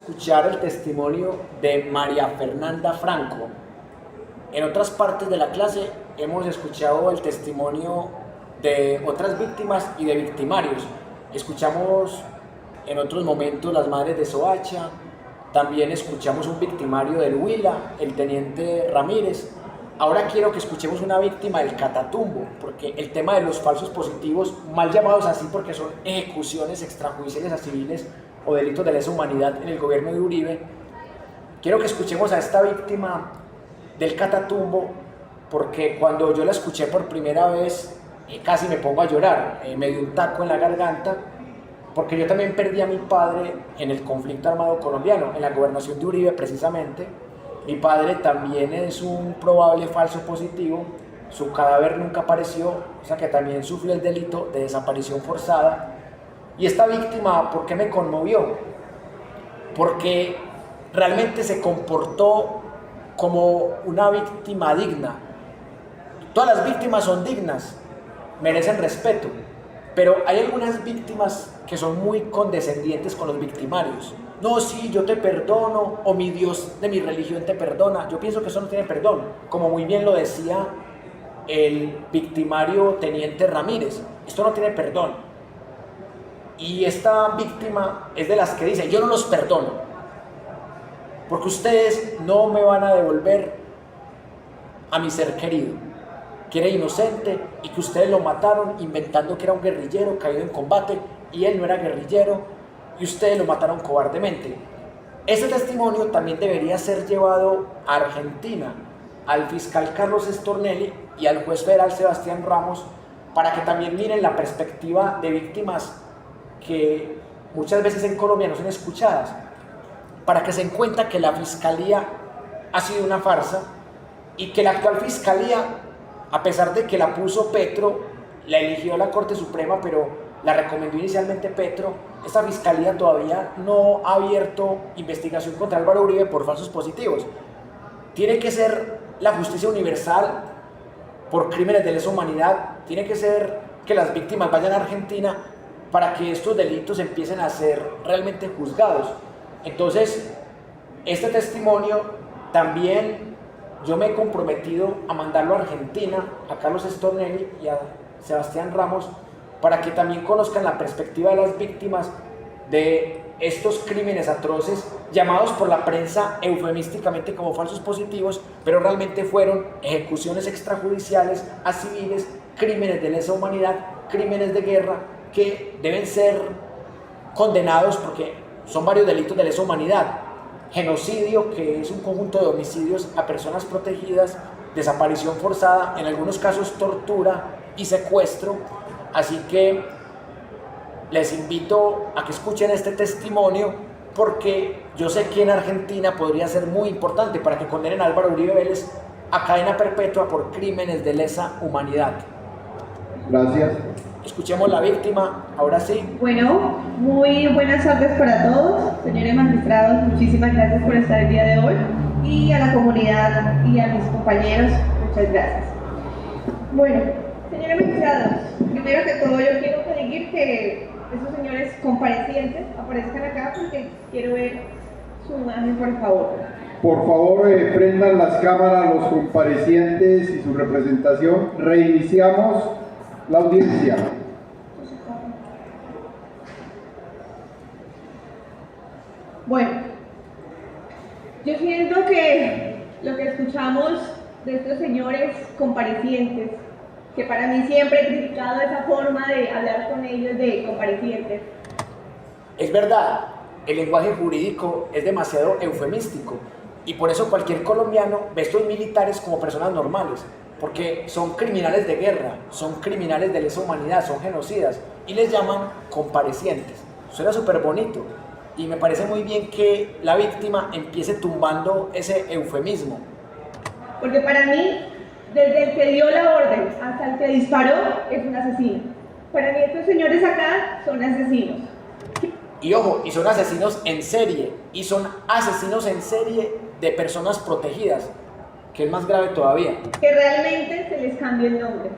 Escuchar el testimonio de María Fernanda Franco. En otras partes de la clase hemos escuchado el testimonio de otras víctimas y de victimarios. Escuchamos en otros momentos las madres de Soacha, también escuchamos un victimario del Huila, el teniente Ramírez. Ahora quiero que escuchemos una víctima del Catatumbo, porque el tema de los falsos positivos, mal llamados así porque son ejecuciones extrajudiciales a civiles o delitos de lesa humanidad en el gobierno de Uribe, quiero que escuchemos a esta víctima del Catatumbo, porque cuando yo la escuché por primera vez casi me pongo a llorar, me dio un taco en la garganta, porque yo también perdí a mi padre en el conflicto armado colombiano, en la gobernación de Uribe precisamente. Mi padre también es un probable falso positivo, su cadáver nunca apareció, o sea que también sufrió el delito de desaparición forzada. Y esta víctima, ¿por qué me conmovió? Porque realmente se comportó como una víctima digna. Todas las víctimas son dignas, merecen respeto, pero hay algunas víctimas que son muy condescendientes con los victimarios. No, sí, yo te perdono, o mi Dios de mi religión te perdona. Yo pienso que eso no tiene perdón, como muy bien lo decía el victimario teniente Ramírez. Esto no tiene perdón. Y esta víctima es de las que dice, yo no los perdono, porque ustedes no me van a devolver a mi ser querido, que era inocente y que ustedes lo mataron inventando que era un guerrillero caído en combate, y él no era guerrillero, y ustedes lo mataron cobardemente. Ese testimonio también debería ser llevado a Argentina, al fiscal Carlos Stornelli y al juez federal Sebastián Ramos, para que también miren la perspectiva de víctimas que muchas veces en Colombia no son escuchadas, para que se den cuenta que la fiscalía ha sido una farsa y que la actual fiscalía, a pesar de que la puso Petro, la eligió la Corte Suprema, pero la recomendó inicialmente Petro, esta fiscalía todavía no ha abierto investigación contra Álvaro Uribe por falsos positivos. Tiene que ser la justicia universal por crímenes de lesa humanidad, tiene que ser que las víctimas vayan a Argentina para que estos delitos empiecen a ser realmente juzgados. Entonces, este testimonio también yo me he comprometido a mandarlo a Argentina, a Carlos Stornelli y a Sebastián Ramos, para que también conozcan la perspectiva de las víctimas de estos crímenes atroces, llamados por la prensa eufemísticamente como falsos positivos, pero realmente fueron ejecuciones extrajudiciales a civiles, crímenes de lesa humanidad, crímenes de guerra, que deben ser condenados porque son varios delitos de lesa humanidad. Genocidio, que es un conjunto de homicidios a personas protegidas, desaparición forzada, en algunos casos tortura y secuestro. Así que les invito a que escuchen este testimonio, porque yo sé que en Argentina podría ser muy importante para que condenen a Álvaro Uribe Vélez a cadena perpetua por crímenes de lesa humanidad. Gracias. Escuchemos la víctima, ahora sí. Bueno, muy buenas tardes para todos, señores magistrados, muchísimas gracias por estar el día de hoy, y a la comunidad y a mis compañeros, muchas gracias. Bueno, señores magistrados, primero que todo yo quiero pedir que esos señores comparecientes aparezcan acá porque quiero ver su imagen, por favor. Por favor, prendan las cámaras los comparecientes y su representación. Reiniciamos la audiencia. Bueno, yo siento que lo que escuchamos de estos señores comparecientes, que para mí siempre he criticado esa forma de hablar con ellos de comparecientes. Es verdad, el lenguaje jurídico es demasiado eufemístico y por eso cualquier colombiano ve a estos militares como personas normales, porque son criminales de guerra, son criminales de lesa humanidad, son genocidas y les llaman comparecientes. Suena súper bonito y me parece muy bien que la víctima empiece tumbando ese eufemismo. Porque para mí, desde el que dio la orden hasta el que disparó, es un asesino. Para mí estos señores acá son asesinos. Y ojo, y son asesinos en serie, y son asesinos en serie de personas protegidas, que es más grave todavía. Que realmente se les cambie el nombre,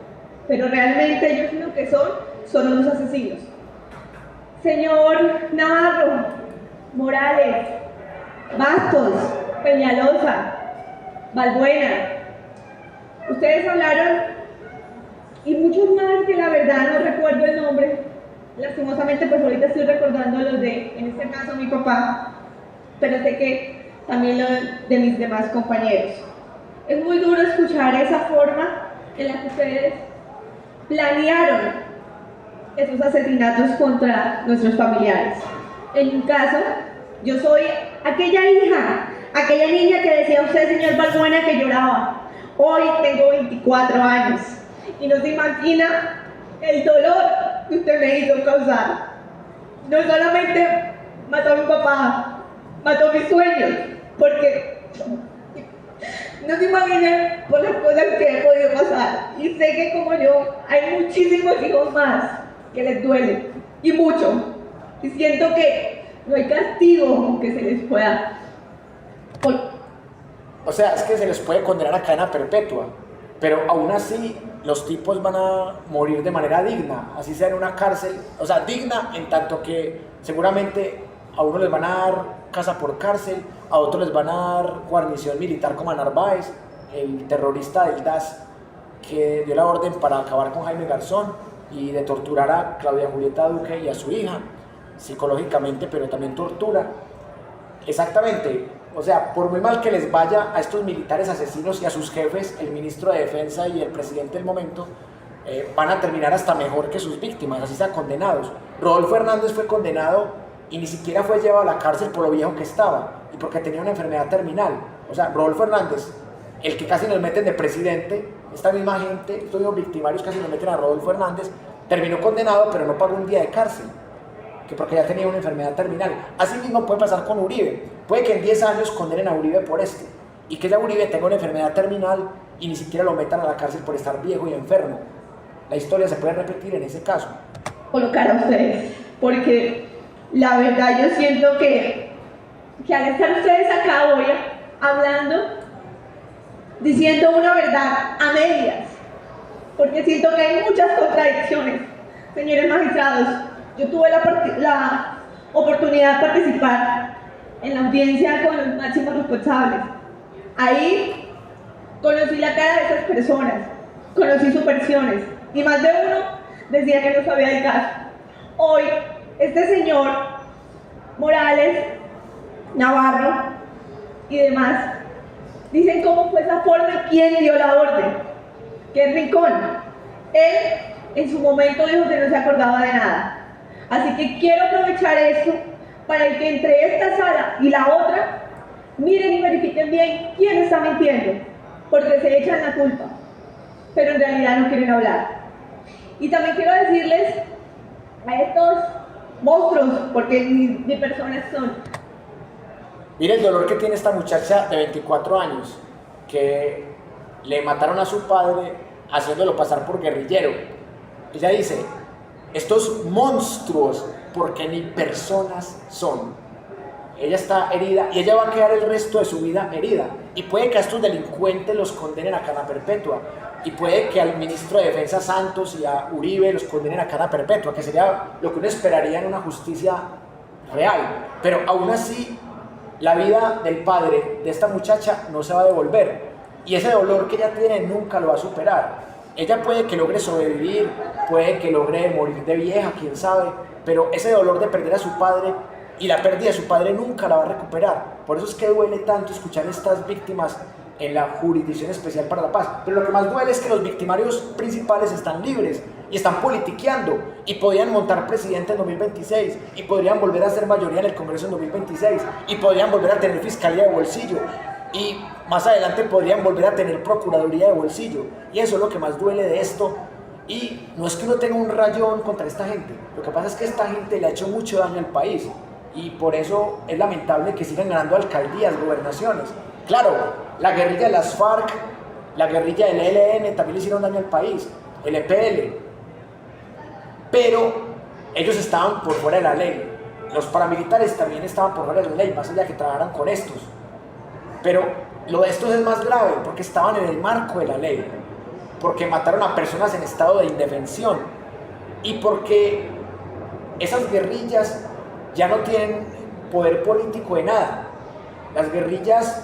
pero realmente ellos lo que son unos asesinos. Señor Navarro, Morales, Bastos, Peñalosa, Balbuena. Ustedes hablaron y muchos más que la verdad no recuerdo el nombre. Lastimosamente pues ahorita estoy recordando los de, en este caso mi papá, pero sé que también lo de mis demás compañeros. Es muy duro escuchar esa forma en la que ustedes planearon esos asesinatos contra nuestros familiares. En mi caso, yo soy aquella hija, aquella niña que decía usted, señor Balbuena, que lloraba. Hoy tengo 24 años y no se imagina el dolor que usted me hizo causar. No solamente mató a mi papá, mató mis sueños, porque no se imaginan por las cosas que he podido pasar. Y sé que como yo, hay muchísimos hijos más que les duele, y mucho. Y siento que no hay castigo que se les pueda. O sea, es que se les puede condenar a cadena perpetua, pero aún así los tipos van a morir de manera digna, así sea en una cárcel, o sea, digna en tanto que seguramente a uno les van a dar casa por cárcel, a otros les van a dar guarnición militar como a Narváez, el terrorista del DAS que dio la orden para acabar con Jaime Garzón y de torturar a Claudia Julieta Duque y a su hija psicológicamente, pero también tortura. Exactamente, o sea, por muy mal que les vaya a estos militares asesinos y a sus jefes, el ministro de Defensa y el presidente del momento, van a terminar hasta mejor que sus víctimas, así sean condenados. Rodolfo Hernández fue condenado y ni siquiera fue llevado a la cárcel por lo viejo que estaba y porque tenía una enfermedad terminal. O sea, Rodolfo Hernández, el que casi nos meten de presidente, esta misma gente, estos mismos victimarios casi nos meten a Rodolfo Hernández, terminó condenado pero no pagó un día de cárcel, que porque ya tenía una enfermedad terminal. Así mismo puede pasar con Uribe. Puede que en 10 años condenen a Uribe por esto y que ya Uribe tenga una enfermedad terminal y ni siquiera lo metan a la cárcel por estar viejo y enfermo. La historia se puede repetir en ese caso. Colocar a ustedes, porque la verdad yo siento que al estar ustedes acá hoy hablando, diciendo una verdad a medias, porque siento que hay muchas contradicciones. Señores magistrados, yo tuve la oportunidad de participar en la audiencia con los máximos responsables. Ahí conocí la cara de esas personas, conocí sus versiones, y más de uno decía que no sabía el caso. Hoy, este señor Morales, Navarro y demás dicen cómo fue esa forma y quién dio la orden, que es Rincón. Él en su momento dijo que no se acordaba de nada. Así que quiero aprovechar esto para que entre esta sala y la otra miren y verifiquen bien quién está mintiendo, porque se echan la culpa, pero en realidad no quieren hablar. Y también quiero decirles a estos monstruos, porque ni personas son. Mire el dolor que tiene esta muchacha de 24 años, que le mataron a su padre haciéndolo pasar por guerrillero. Ella dice, estos monstruos, porque ni personas son. Ella está herida y ella va a quedar el resto de su vida herida. Y puede que a estos delincuentes los condenen a cadena perpetua. Y puede que al ministro de Defensa Santos y a Uribe los condenen a cadena perpetua, que sería lo que uno esperaría en una justicia real. Pero aún así, la vida del padre de esta muchacha no se va a devolver. Y ese dolor que ella tiene nunca lo va a superar. Ella puede que logre sobrevivir, puede que logre morir de vieja, quién sabe, pero ese dolor de perder a su padre y la pérdida de su padre nunca la va a recuperar. Por eso es que duele tanto escuchar estas víctimas en la Jurisdicción Especial para la Paz. Pero lo que más duele es que los victimarios principales están libres y están politiqueando y podrían montar presidente en 2026 y podrían volver a ser mayoría en el Congreso en 2026 y podrían volver a tener fiscalía de bolsillo y más adelante podrían volver a tener procuraduría de bolsillo. Y eso es lo que más duele de esto. Y no es que uno tenga un rayón contra esta gente, lo que pasa es que esta gente le ha hecho mucho daño al país y por eso es lamentable que sigan ganando alcaldías, gobernaciones. Claro, la guerrilla de las FARC, la guerrilla del ELN también le hicieron daño al país, el EPL, pero ellos estaban por fuera de la ley. Los paramilitares también estaban por fuera de la ley, más allá que trabajaran con estos. Pero lo de estos es más grave porque estaban en el marco de la ley, porque mataron a personas en estado de indefensión y porque esas guerrillas ya no tienen poder político de nada. Las guerrillas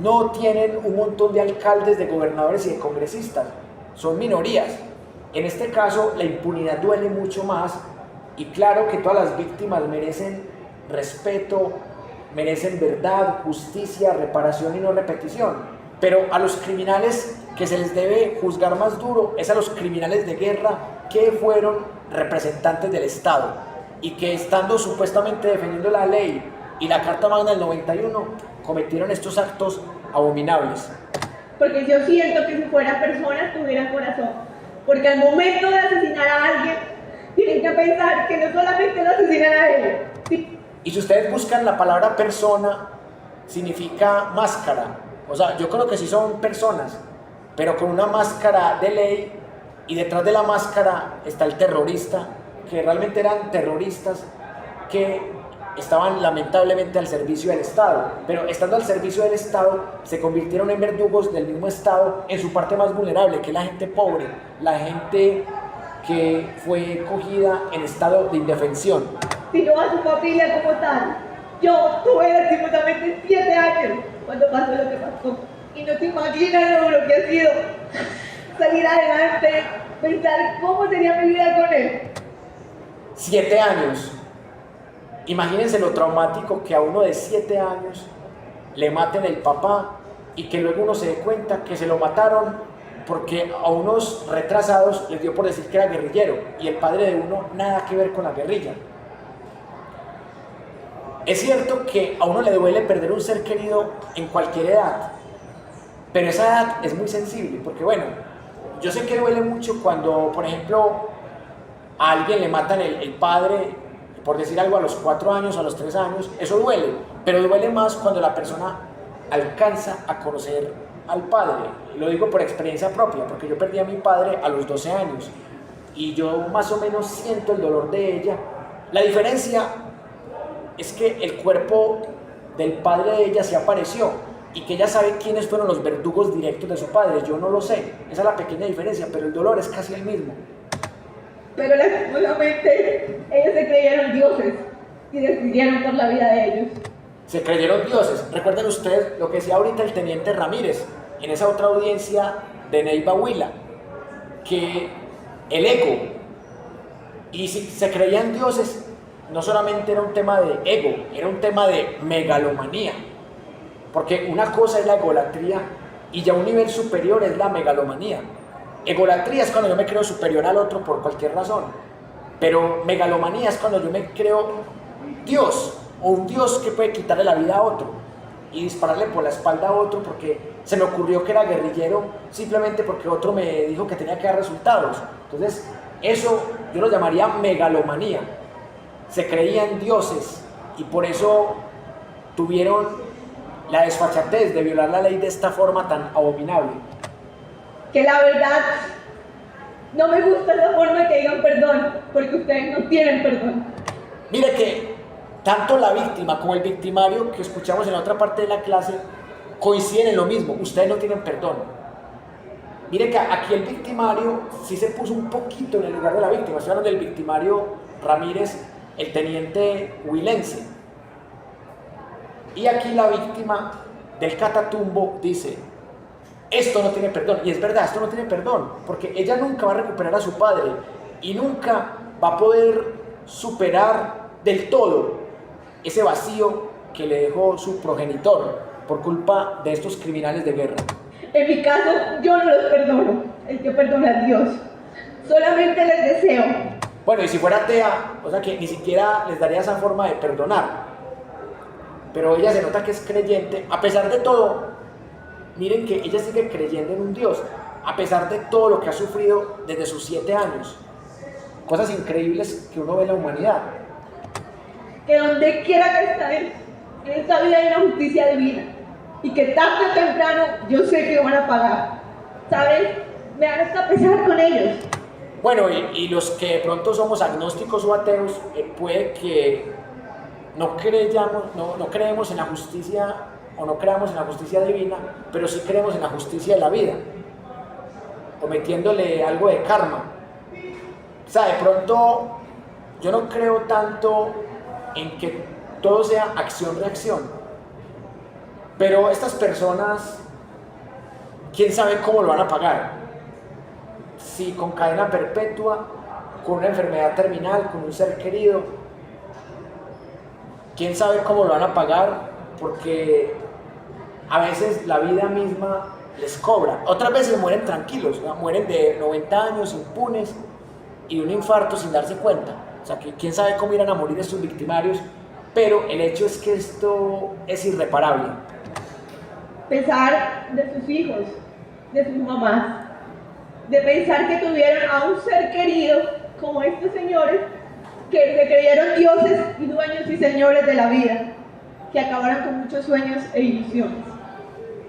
no tienen un montón de alcaldes, de gobernadores y de congresistas, son minorías. En este caso, la impunidad duele mucho más y claro que todas las víctimas merecen respeto, merecen verdad, justicia, reparación y no repetición. Pero a los criminales que se les debe juzgar más duro es a los criminales de guerra que fueron representantes del Estado y que estando supuestamente defendiendo la ley y la Carta Magna del 91 cometieron estos actos abominables. Porque yo siento que si fueran personas tuvieran corazón, porque al momento de asesinar a alguien tienen que pensar que no solamente lo asesinan a él. Sí. Y si ustedes buscan la palabra persona, significa máscara. O sea, yo creo que sí son personas, pero con una máscara de ley, y detrás de la máscara está el terrorista, que realmente eran terroristas que estaban lamentablemente al servicio del Estado, pero estando al servicio del Estado se convirtieron en verdugos del mismo Estado en su parte más vulnerable, que es la gente pobre, la gente que fue cogida en estado de indefensión. Sino a su familia como tal. Yo tuve lastimosamente 7 años cuando pasó lo que pasó y no se imaginan lo que ha sido salir adelante, pensar cómo sería mi vida con él. 7 años. Imagínense lo traumático que a uno de 7 años le maten el papá y que luego uno se dé cuenta que se lo mataron porque a unos retrasados les dio por decir que era guerrillero y el padre de uno nada que ver con la guerrilla. Es cierto que a uno le duele perder un ser querido en cualquier edad, pero esa edad es muy sensible porque bueno, yo sé que duele mucho cuando, por ejemplo, a alguien le matan el padre, por decir algo, a los 4 años, a los 3 años, eso duele, pero duele más cuando la persona alcanza a conocer al padre. Lo digo por experiencia propia, porque yo perdí a mi padre a los 12 años y yo más o menos siento el dolor de ella. La diferencia es que el cuerpo del padre de ella se apareció y que ella sabe quiénes fueron los verdugos directos de su padre. Yo no lo sé, esa es la pequeña diferencia, pero el dolor es casi el mismo. Pero lastimosamente ellos se creyeron dioses y decidieron por la vida de ellos. Se creyeron dioses. Recuerden ustedes lo que decía ahorita el teniente Ramírez en esa otra audiencia de Neiva Huila, que el ego, y si se creían dioses, no solamente era un tema de ego, era un tema de megalomanía, porque una cosa es la egolatría y ya un nivel superior es la megalomanía. Egolatría es cuando yo me creo superior al otro por cualquier razón, pero megalomanía es cuando yo me creo Dios, o un Dios que puede quitarle la vida a otro y dispararle por la espalda a otro porque se me ocurrió que era guerrillero simplemente porque otro me dijo que tenía que dar resultados. Entonces eso yo lo llamaría megalomanía. Se creían dioses y por eso tuvieron la desfachatez de violar la ley de esta forma tan abominable. Que la verdad no me gusta la forma que digan perdón, porque ustedes no tienen perdón. Mire que tanto la víctima como el victimario que escuchamos en la otra parte de la clase coinciden en lo mismo, ustedes no tienen perdón. Mire que aquí el victimario sí se puso un poquito en el lugar de la víctima, estoy hablando del victimario Ramírez, el teniente huilense. Y aquí la víctima del Catatumbo dice, esto no tiene perdón, y es verdad, esto no tiene perdón, porque ella nunca va a recuperar a su padre y nunca va a poder superar del todo ese vacío que le dejó su progenitor por culpa de estos criminales de guerra. En mi caso, yo no los perdono, el que perdona es Dios. Solamente les deseo. Bueno, y si fuera atea, o sea que ni siquiera les daría esa forma de perdonar. Pero ella se nota que es creyente, a pesar de todo. Miren que ella sigue creyendo en un Dios, a pesar de todo lo que ha sufrido desde sus 7 años. Cosas increíbles que uno ve en la humanidad. Que donde quiera que estén, en esta vida hay una justicia divina. Y que tarde o temprano yo sé que van a pagar. ¿Sabes? Me dan hasta pesar con ellos. Bueno, y los que de pronto somos agnósticos o ateos, puede que no creemos en la justicia o no creamos en la justicia divina, pero sí creemos en la justicia de la vida, cometiéndole algo de karma. O sea, de pronto yo no creo tanto en que todo sea acción-reacción, Pero estas personas, ¿quién sabe cómo lo van a pagar? Si con cadena perpetua, con una enfermedad terminal, con un ser querido. ¿Quién sabe cómo lo van a pagar? Porque a veces la vida misma les cobra. Otras veces mueren tranquilos, ¿no? Mueren de 90 años impunes y de un infarto sin darse cuenta. O sea, que quién sabe cómo irán a morir estos victimarios, pero el hecho es que esto es irreparable. Pensar de sus hijos, de sus mamás, de pensar que tuvieron a un ser querido como estos señores que se creyeron dioses y dueños y señores de la vida, que acabaron con muchos sueños e ilusiones.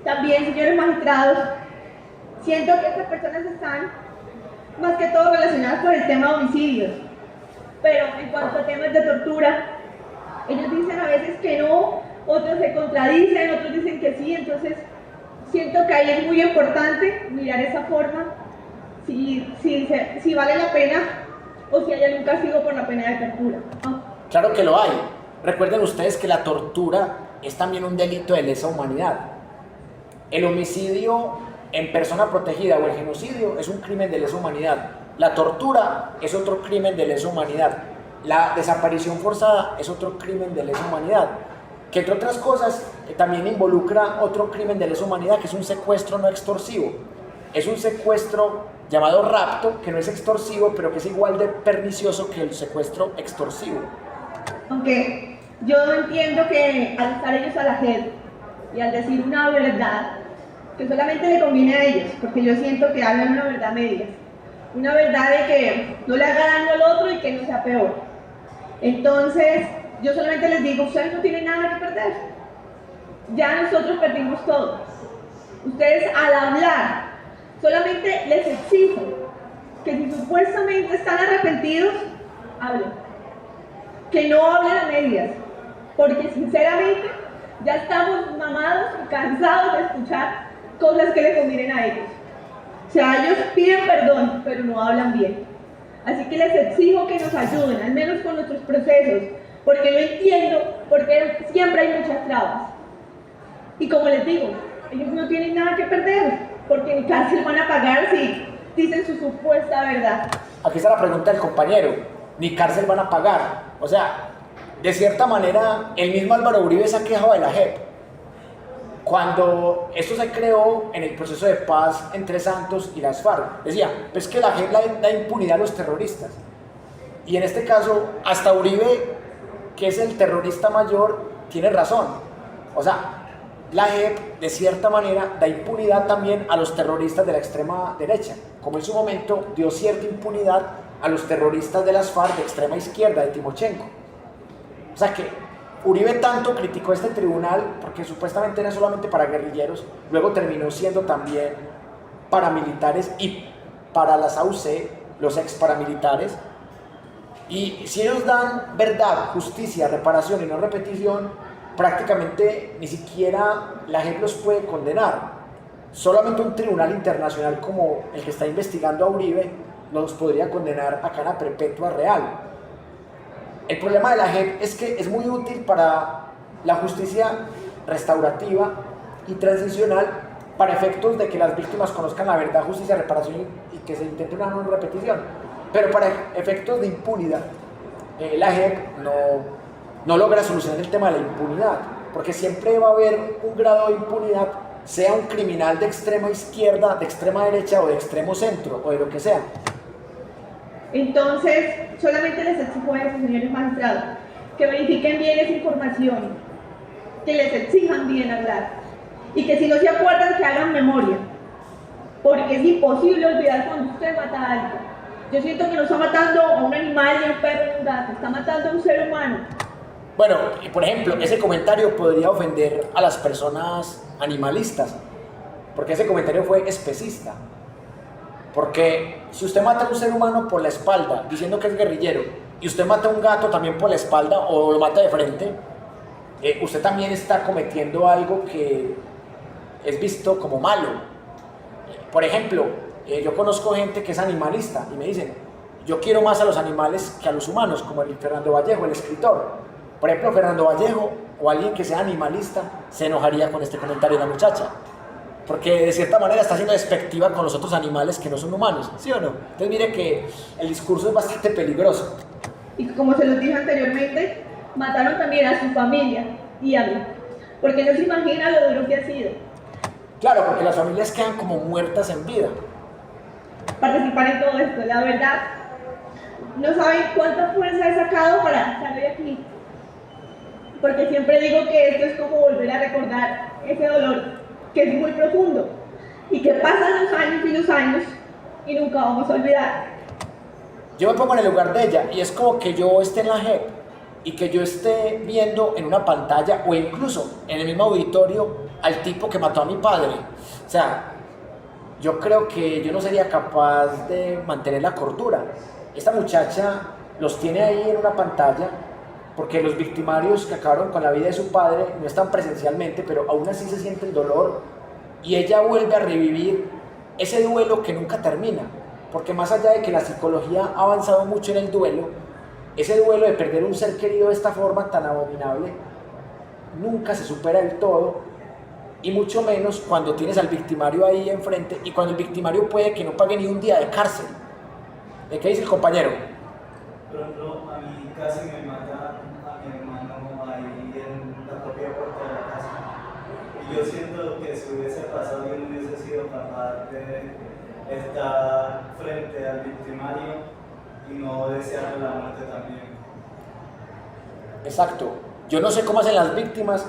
También, señores magistrados, siento que estas personas están más que todo relacionadas con el tema de homicidios, pero en cuanto a temas de tortura, ellos dicen a veces que no, otros se contradicen, otros dicen que sí, entonces siento que ahí es muy importante mirar esa forma, si vale la pena o si hay algún castigo por la pena de tortura. Claro que lo hay. Recuerden ustedes que la tortura es también un delito de lesa humanidad. El homicidio en persona protegida o el genocidio es un crimen de lesa humanidad. La tortura es otro crimen de lesa humanidad. La desaparición forzada es otro crimen de lesa humanidad, que entre otras cosas también involucra otro crimen de lesa humanidad, que es un secuestro no extorsivo. Es un secuestro llamado rapto, que no es extorsivo, pero que es igual de pernicioso que el secuestro extorsivo. Aunque yo entiendo que al estar ellos a la JEP y al decir una verdad, que solamente le conviene a ellos, porque yo siento que hablan una verdad media, una verdad de que no le haga daño al otro y que no sea peor. Entonces, yo solamente les digo, ustedes no tienen nada que perder. Ya nosotros perdimos todo. Ustedes al hablar, solamente les exijo que si supuestamente están arrepentidos, hablen. Que no hablen a medias, porque sinceramente ya estamos mamados y cansados de escuchar cosas que les convienen a ellos. O sea, ellos piden perdón, pero no hablan bien. Así que les exijo que nos ayuden, al menos con nuestros procesos, porque no entiendo, porque siempre hay muchas trabas. Y como les digo, ellos no tienen nada que perder, porque ni cárcel van a pagar si dicen su supuesta verdad. Aquí está la pregunta del compañero, ni cárcel van a pagar. O sea, de cierta manera, el mismo Álvaro Uribe se ha quejado de la JEP. Cuando esto se creó en el proceso de paz entre Santos y las FARC, decía, pues que la JEP da impunidad a los terroristas. Y en este caso, hasta Uribe, que es el terrorista mayor, tiene razón. O sea, la JEP, de cierta manera, da impunidad también a los terroristas de la extrema derecha, como en su momento dio cierta impunidad a los terroristas de las FARC de extrema izquierda, de Timochenko. O sea que Uribe tanto criticó este tribunal porque supuestamente era solamente para guerrilleros, luego terminó siendo también paramilitares y para las AUC, los ex paramilitares. Y si ellos dan verdad, justicia, reparación y no repetición, prácticamente ni siquiera la JEP los puede condenar. Solamente un tribunal internacional como el que está investigando a Uribe los podría condenar a cadena perpetua real. El problema de la JEP es que es muy útil para la justicia restaurativa y transicional para efectos de que las víctimas conozcan la verdad, justicia, reparación y que se intente una no repetición. Pero para efectos de impunidad, la JEP no logra solucionar el tema de la impunidad, porque siempre va a haber un grado de impunidad, sea un criminal de extrema izquierda, de extrema derecha o de extremo centro o de lo que sea. Entonces, solamente les exijo a esos señores magistrados que verifiquen bien esa información, que les exijan bien hablar y que si no se acuerdan que hagan memoria, porque es imposible olvidar cuando usted mata a alguien. Yo siento que no está matando a un animal, ni a un perro, ni a un gato, está matando a un ser humano. Bueno, por ejemplo, ese comentario podría ofender a las personas animalistas, porque ese comentario fue especista. Porque si usted mata a un ser humano por la espalda, diciendo que es guerrillero, y usted mata a un gato también por la espalda o lo mata de frente, usted también está cometiendo algo que es visto como malo. Por ejemplo, yo conozco gente que es animalista y me dicen, yo quiero más a los animales que a los humanos, como el Fernando Vallejo, el escritor. Por ejemplo, Fernando Vallejo o alguien que sea animalista se enojaría con este comentario de la muchacha, porque de cierta manera está siendo despectiva con los otros animales que no son humanos, ¿sí o no? Entonces mire que el discurso es bastante peligroso. Y como se los dije anteriormente, mataron también a su familia y a mí, porque no se imagina lo duro que ha sido. Claro, porque las familias quedan como muertas en vida. Participar en todo esto, la verdad, no saben cuánta fuerza he sacado para estar hoy aquí, porque siempre digo que esto es como volver a recordar ese dolor que es muy profundo y que pasan los años y los años y nunca vamos a olvidar. Yo me pongo en el lugar de ella y es como que yo esté en la JEP y que yo esté viendo en una pantalla o incluso en el mismo auditorio al tipo que mató a mi padre. O sea, yo creo que yo no sería capaz de mantener la cordura. Esta muchacha los tiene ahí en una pantalla porque los victimarios que acabaron con la vida de su padre no están presencialmente, pero aún así se siente el dolor y ella vuelve a revivir ese duelo que nunca termina, porque más allá de que la psicología ha avanzado mucho en el duelo, ese duelo de perder un ser querido de esta forma tan abominable nunca se supera del todo, y mucho menos cuando tienes al victimario ahí enfrente y cuando el victimario puede que no pague ni un día de cárcel. ¿De qué dice el compañero? Por ejemplo, a mí casi me mata a mi hermano ahí en la propia puerta de la casa. Y yo siento que si hubiese pasado yo no hubiese sido capaz de estar frente al victimario y no desearle la muerte también. Exacto. Yo no sé cómo hacen las víctimas,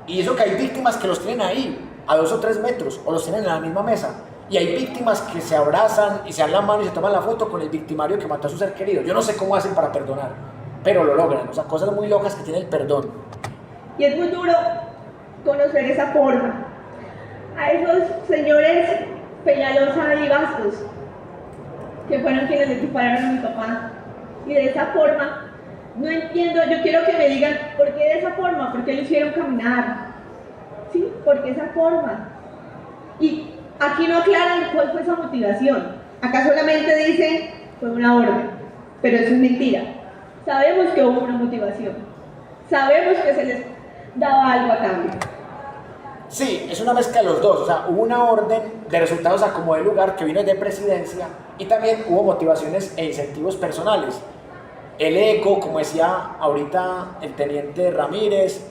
y eso que hay víctimas que los tienen ahí, a 2 o 3 metros, o los tienen en la misma mesa. Y hay víctimas que se abrazan y se dan la mano y se toman la foto con el victimario que mató a su ser querido. Yo no sé cómo hacen para perdonar, pero lo logran. O sea, cosas muy locas que tiene el perdón. Y es muy duro conocer esa forma. A esos señores Peñalosa y Bastos, que fueron quienes le dispararon a mi papá. Y de esa forma, no entiendo, yo quiero que me digan por qué de esa forma, por qué lo hicieron caminar. ¿Sí? ¿Por qué esa forma? Y aquí no aclaran cuál fue esa motivación. Acá solamente dicen fue una orden, pero eso es mentira. Sabemos que hubo una motivación. Sabemos que se les daba algo a cambio. Sí, es una mezcla de los dos. O sea, hubo una orden de resultados a como de lugar que vino de presidencia y también hubo motivaciones e incentivos personales. El ego, como decía ahorita el teniente Ramírez,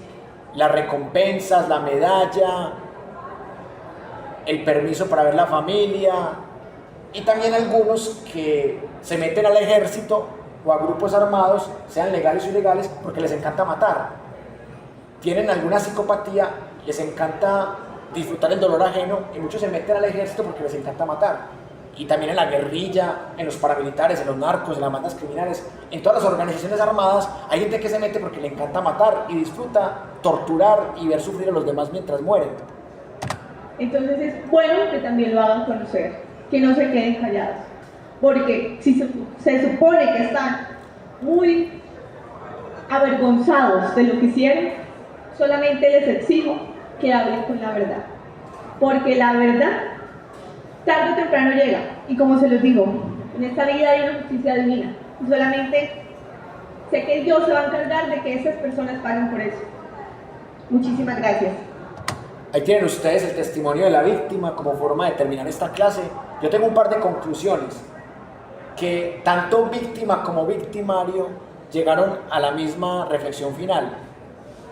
las recompensas, la medalla, el permiso para ver la familia, y también algunos que se meten al ejército o a grupos armados, sean legales o ilegales, porque les encanta matar. Tienen alguna psicopatía, les encanta disfrutar el dolor ajeno, y muchos se meten al ejército porque les encanta matar. Y también en la guerrilla, en los paramilitares, en los narcos, en las bandas criminales, en todas las organizaciones armadas, hay gente que se mete porque le encanta matar y disfruta torturar y ver sufrir a los demás mientras mueren. Entonces es bueno que también lo hagan conocer, que no se queden callados, porque si se supone que están muy avergonzados de lo que hicieron, solamente les exijo que hablen con la verdad, porque la verdad tarde o temprano llega, y como se los digo, en esta vida hay una justicia divina, y solamente sé que Dios se va a encargar de que esas personas paguen por eso. Muchísimas gracias. Ahí tienen ustedes el testimonio de la víctima como forma de terminar esta clase. Yo tengo un par de conclusiones, que tanto víctima como victimario llegaron a la misma reflexión final,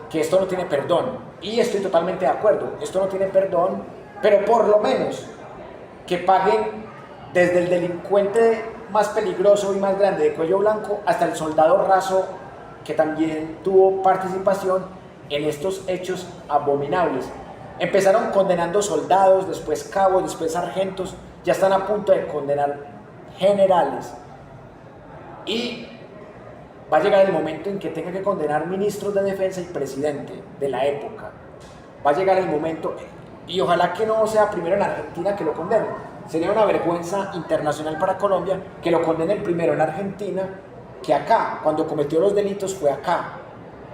que esto no tiene perdón, y estoy totalmente de acuerdo, esto no tiene perdón, pero por lo menos que paguen desde el delincuente más peligroso y más grande de cuello blanco hasta el soldado raso que también tuvo participación en estos hechos abominables. Empezaron condenando soldados, después cabos, después sargentos, ya están a punto de condenar generales. Y va a llegar el momento en que tenga que condenar ministros de defensa y presidente de la época. Va a llegar el momento, y ojalá que no sea primero en Argentina que lo condenen. Sería una vergüenza internacional para Colombia que lo condenen primero en Argentina que acá. Cuando cometió los delitos fue acá.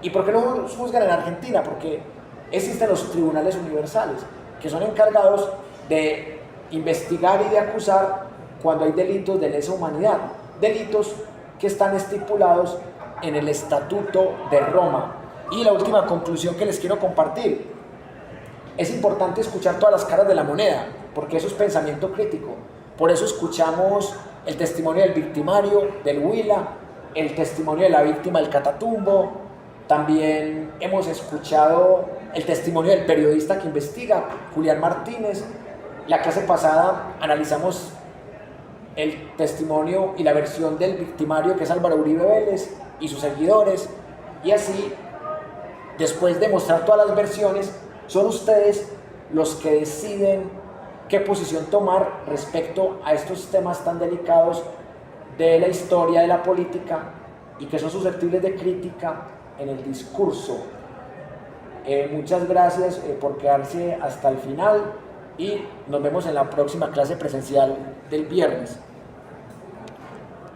¿Y por qué no juzgan en Argentina? Porque existen los tribunales universales que son encargados de investigar y de acusar cuando hay delitos de lesa humanidad, delitos que están estipulados en el Estatuto de Roma. Y la última conclusión que les quiero compartir: es importante escuchar todas las caras de la moneda, porque eso es pensamiento crítico. Por eso escuchamos el testimonio del victimario del Huila, el testimonio de la víctima del Catatumbo, también hemos escuchado el testimonio del periodista que investiga, Julián Martínez. La clase pasada analizamos el testimonio y la versión del victimario, que es Álvaro Uribe Vélez y sus seguidores, y así, después de mostrar todas las versiones, son ustedes los que deciden qué posición tomar respecto a estos temas tan delicados de la historia, de la política, y que son susceptibles de crítica en el discurso. Muchas gracias por quedarse hasta el final y nos vemos en la próxima clase presencial del viernes.